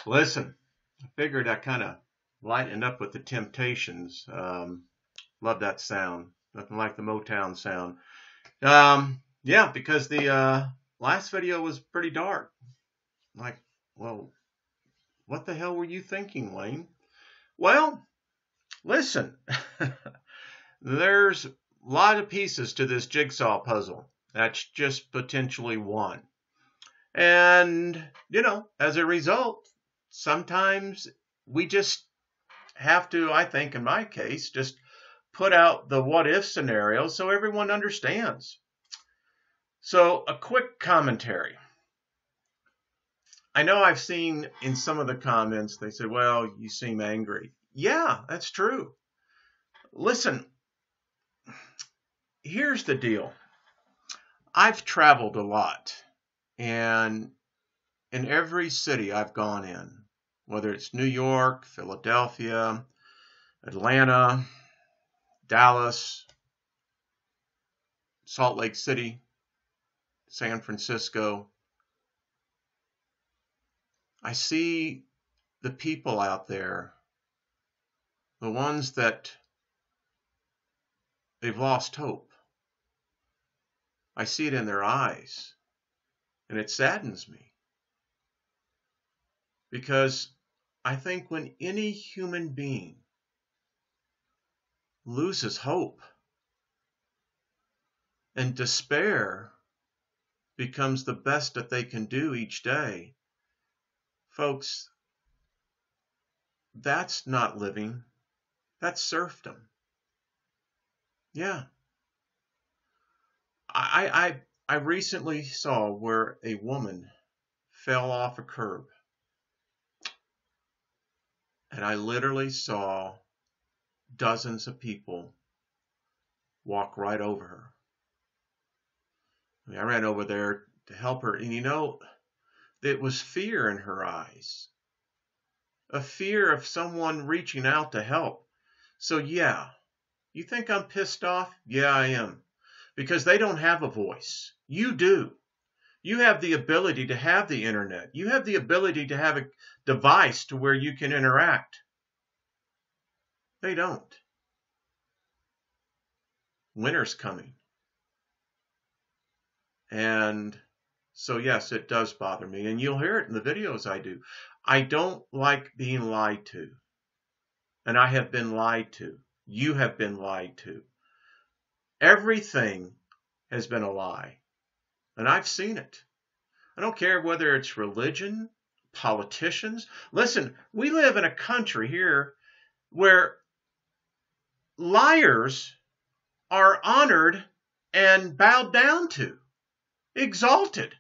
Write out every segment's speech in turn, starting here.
Listen, I figured I kind of lighten up with the Temptations. Love that sound. Nothing like the Motown sound. Yeah, because the last video was pretty dark. Like, well, what the hell were you thinking, Wayne? Well, listen, there's a lot of pieces to this jigsaw puzzle. That's just potentially one. And, as a result, sometimes we just have to, I think in my case, just put out the what if scenario so everyone understands. So, a quick commentary. I know I've seen in some of the comments, they said, well, you seem angry. Yeah, that's true. Listen, here's the deal. I've traveled a lot, and in every city I've gone in, whether it's New York, Philadelphia, Atlanta, Dallas, Salt Lake City, San Francisco, I see the people out there, the ones that they've lost hope. I see it in their eyes, and it saddens me because I think when any human being loses hope and despair becomes the best that they can do each day, folks, that's not living. That's serfdom. Yeah. I recently saw where a woman fell off a curb, and I literally saw dozens of people walk right over her. I ran over there to help her, and it was fear in her eyes, a fear of someone reaching out to help. So yeah, you think I'm pissed off? Yeah, I am. Because they don't have a voice. You do. You have the ability to have the internet. You have the ability to have a device to where you can interact. They don't. Winter's coming. And so, yes, it does bother me. And you'll hear it in the videos I do. I don't like being lied to. And I have been lied to. You have been lied to. Everything has been a lie. And I've seen it. I don't care whether it's religion, politicians. Listen, we live in a country here where liars are honored and bowed down to, exalted.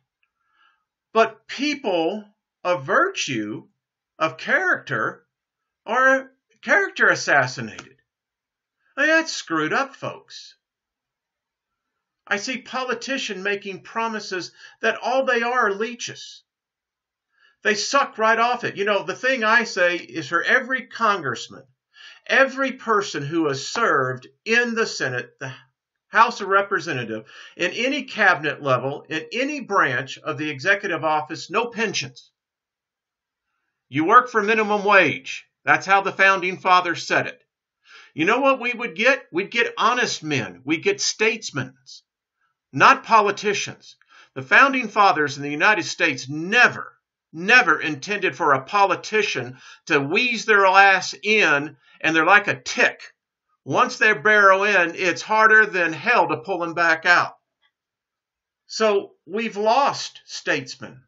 But people of virtue, of character, are character assassinated. I mean, that's screwed up, folks. I see politicians making promises that all they are leeches. They suck right off it. The thing I say is for every congressman, every person who has served in the Senate, the House of Representatives, in any cabinet level, in any branch of the executive office, no pensions. You work for minimum wage. That's how the founding fathers said it. You know what we would get? We'd get honest men. We'd get statesmen, not politicians. The founding fathers in the United States never intended for a politician to wheeze their ass in, and they're like a tick. Once they barrel in, it's harder than hell to pull them back out. So we've lost statesmen.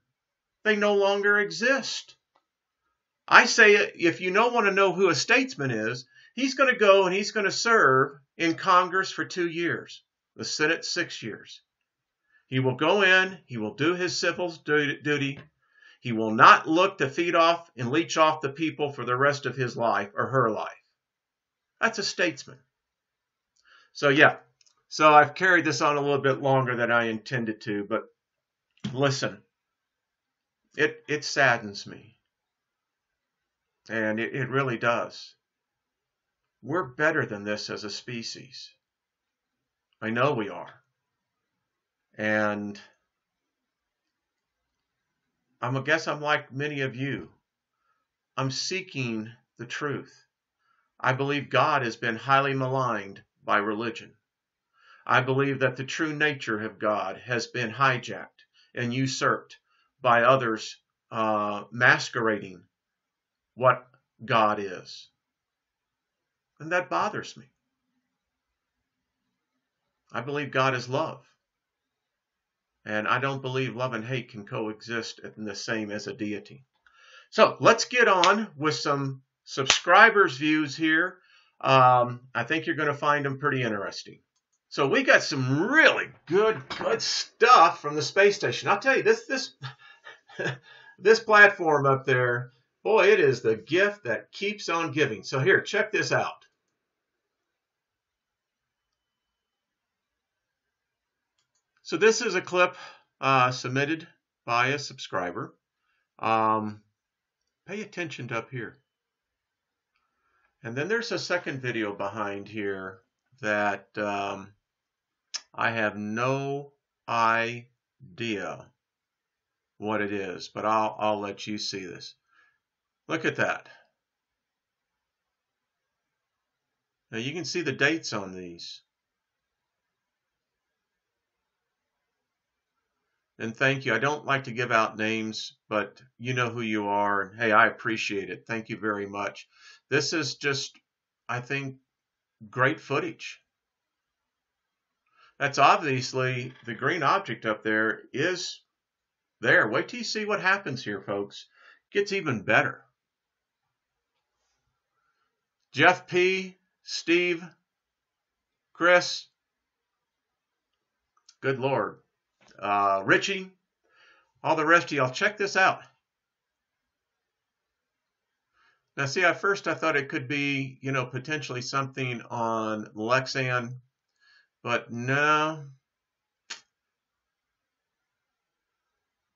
They no longer exist. I say if you don't want to know who a statesman is, he's going to go and he's going to serve in Congress for 2 years, the Senate 6 years. He will go in, he will do his civil duty. He will not look to feed off and leech off the people for the rest of his life or her life. That's a statesman. So yeah, I've carried this on a little bit longer than I intended to, but listen, it saddens me. And it really does. We're better than this as a species. I know we are. And I guess I'm like many of you. I'm seeking the truth. I believe God has been highly maligned by religion. I believe that the true nature of God has been hijacked and usurped by others masquerading what God is. And that bothers me. I believe God is love. And I don't believe love and hate can coexist in the same as a deity. So let's get on with some subscribers' views here. I think you're going to find them pretty interesting. So we got some really good stuff from the space station. I'll tell you, this this platform up there, boy, it is the gift that keeps on giving. So here, check this out. So this is a clip submitted by a subscriber. Pay attention to up here. And then there's a second video behind here that I have no idea what it is, but I'll let you see this. Look at that. Now you can see the dates on these. And thank you. I don't like to give out names, but you know who you are. And hey, I appreciate it. Thank you very much. This is just, I think, great footage. That's obviously the green object up there is there. Wait till you see what happens here, folks. It gets even better. Jeff P., Steve, Chris, good Lord, Richie, all the rest of y'all, check this out. Now, see, at first I thought it could be, potentially something on Lexan, but no.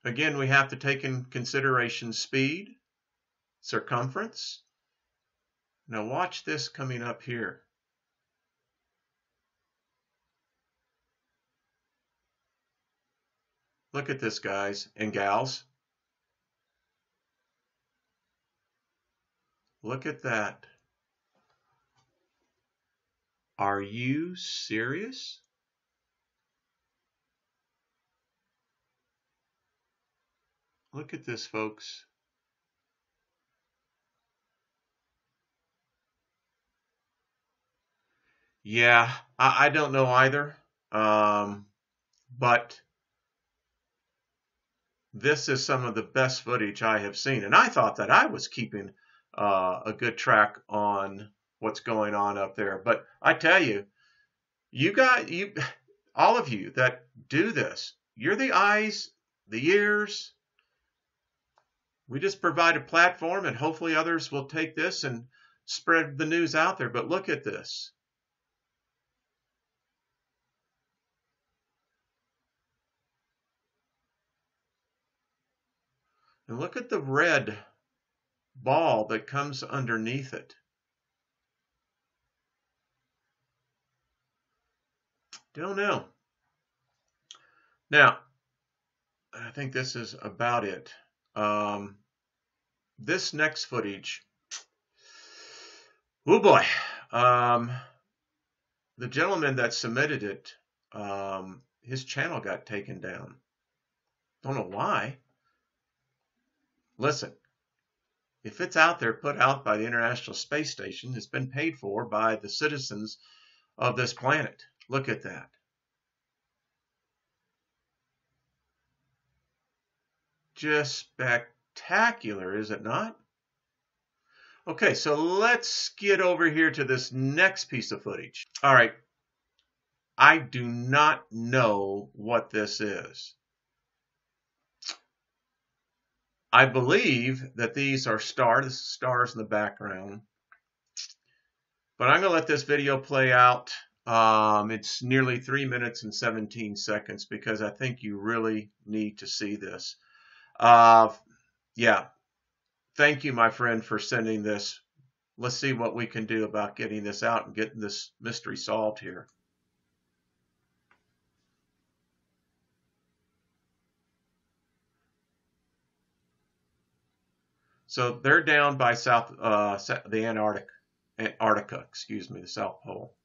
Again, we have to take in consideration speed, circumference. Now watch this coming up here. Look at this, guys and gals. Look at that. Are you serious? Look at this, folks. Yeah, I don't know either, but this is some of the best footage I have seen. And I thought that I was keeping a good track on what's going on up there. But I tell you, all of you that do this, you're the eyes, the ears. We just provide a platform, and hopefully others will take this and spread the news out there. But look at this. And look at the red ball that comes underneath it. Don't know. Now, I think this is about it. This next footage, oh boy, the gentleman that submitted it, his channel got taken down. Don't know why. Listen, if it's out there, put out by the International Space Station, it's been paid for by the citizens of this planet. Look at that. Just spectacular, is it not? Okay, so let's get over here to this next piece of footage. All right, I do not know what this is. I believe that these are stars in the background. But I'm going to let this video play out. It's nearly 3 minutes and 17 seconds because I think you really need to see this. Yeah. Thank you, my friend, for sending this. Let's see what we can do about getting this out and getting this mystery solved here. So they're down by the Antarctica, excuse me, the South Pole.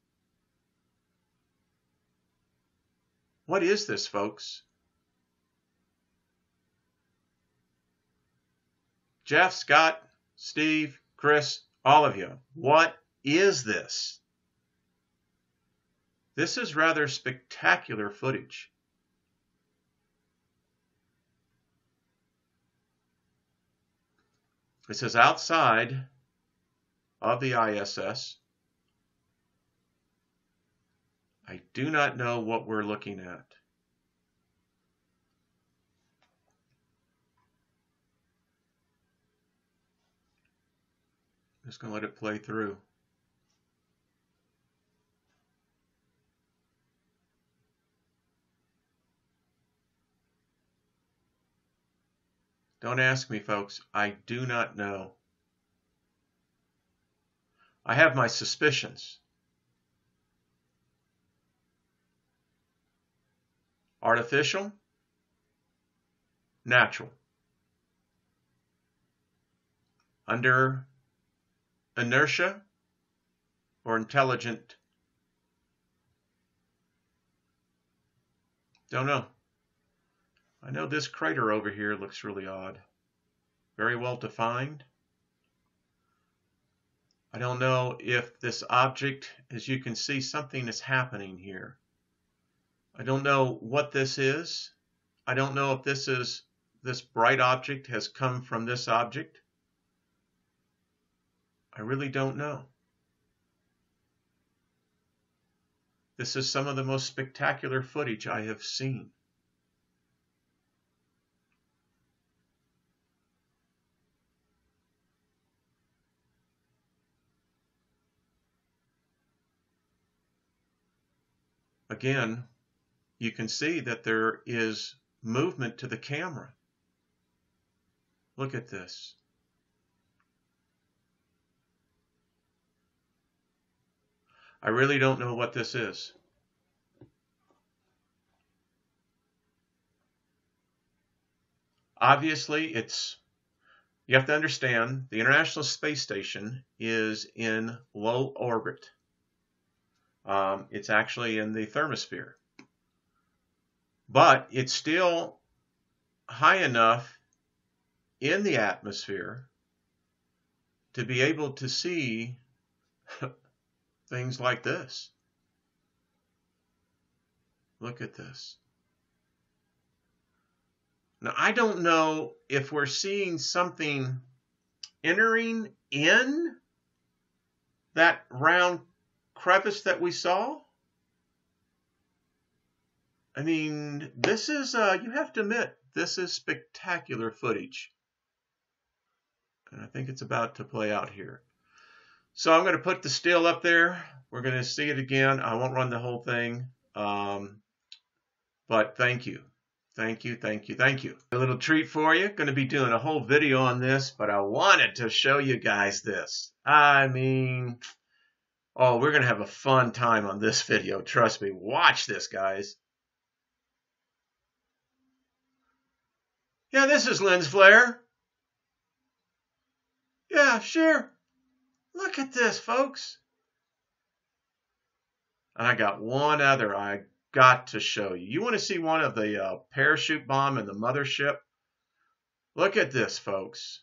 What is this, folks? Jeff, Scott, Steve, Chris, all of you, what is this? This is rather spectacular footage. This is outside of the ISS. I do not know what we're looking at. I'm just going to let it play through. Don't ask me, folks. I do not know. I have my suspicions. Artificial? Natural? Under inertia? Or intelligent? Don't know. I know this crater over here looks really odd. Very well defined. I don't know if this object, as you can see, something is happening here. I don't know what this is. I don't know if this bright object has come from this object. I really don't know. This is some of the most spectacular footage I have seen. Again, you can see that there is movement to the camera. Look at this. I really don't know what this is. Obviously, you have to understand, the International Space Station is in low orbit. It's actually in the thermosphere. But it's still high enough in the atmosphere to be able to see things like this. Look at this. Now, I don't know if we're seeing something entering in that round crevice that we saw. I mean, this is, you have to admit, this is spectacular footage. And I think it's about to play out here. So I'm going to put the still up there. We're going to see it again. I won't run the whole thing. But thank you. Thank you, thank you, thank you. A little treat for you. Going to be doing a whole video on this, but I wanted to show you guys this. I mean, oh, we're going to have a fun time on this video. Trust me. Watch this, guys. Yeah, this is lens flare. Yeah, sure. Look at this, folks. And I got one other I got to show you. You want to see one of the parachute bomb in the mothership? Look at this, folks.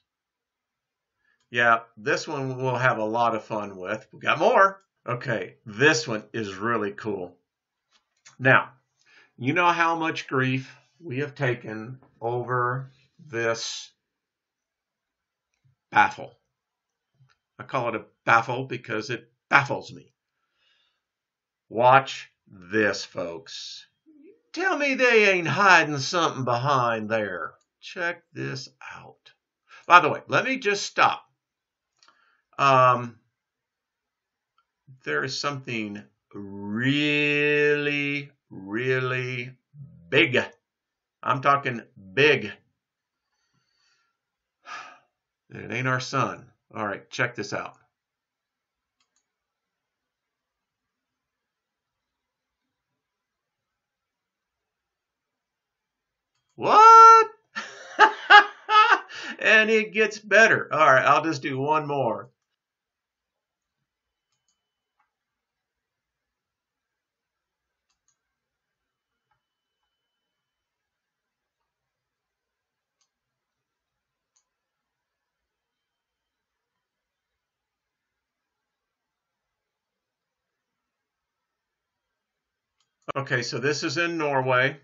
Yeah, this one we'll have a lot of fun with. We got more. Okay, this one is really cool. Now, you know how much grief we have taken over this baffle. I call it a baffle because it baffles me. Watch this, folks. Tell me they ain't hiding something behind there. Check this out. By the way, let me just stop. There is something really, really big. I'm talking big. It ain't our sun. All right, check this out. What? And it gets better. All right, I'll just do one more. Okay, so this is in Norway.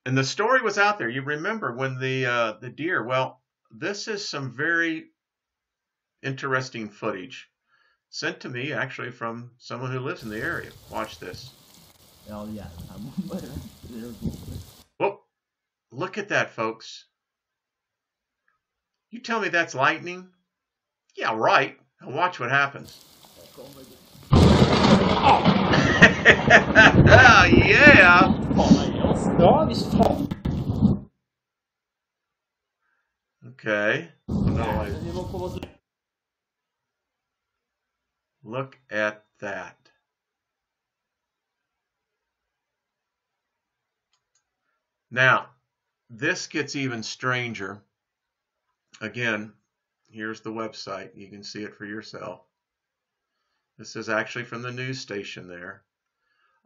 And the story was out there. You remember when the deer, well, this is some very interesting footage sent to me actually from someone who lives in the area. Watch this. Whoop. Look at that, folks. You tell me that's lightning? Yeah, right. Now watch what happens. Oh. Yeah. Okay. Look at that. Now, this gets even stranger. Again, here's the website. You can see it for yourself. This is actually from the news station there.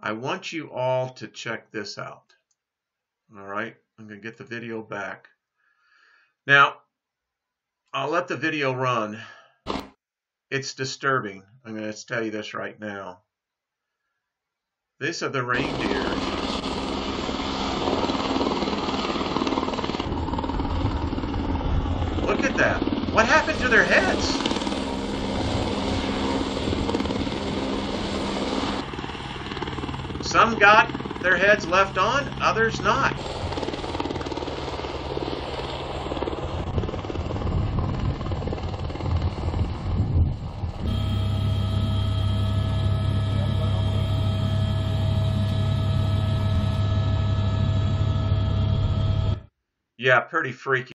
I want you all to check this out. All right, I'm going to get the video back. Now, I'll let the video run. It's disturbing. I'm going to tell you this right now. These are the reindeers. Look at that. What happened to their heads? Some got their heads left on, others not. Yeah, pretty freaky.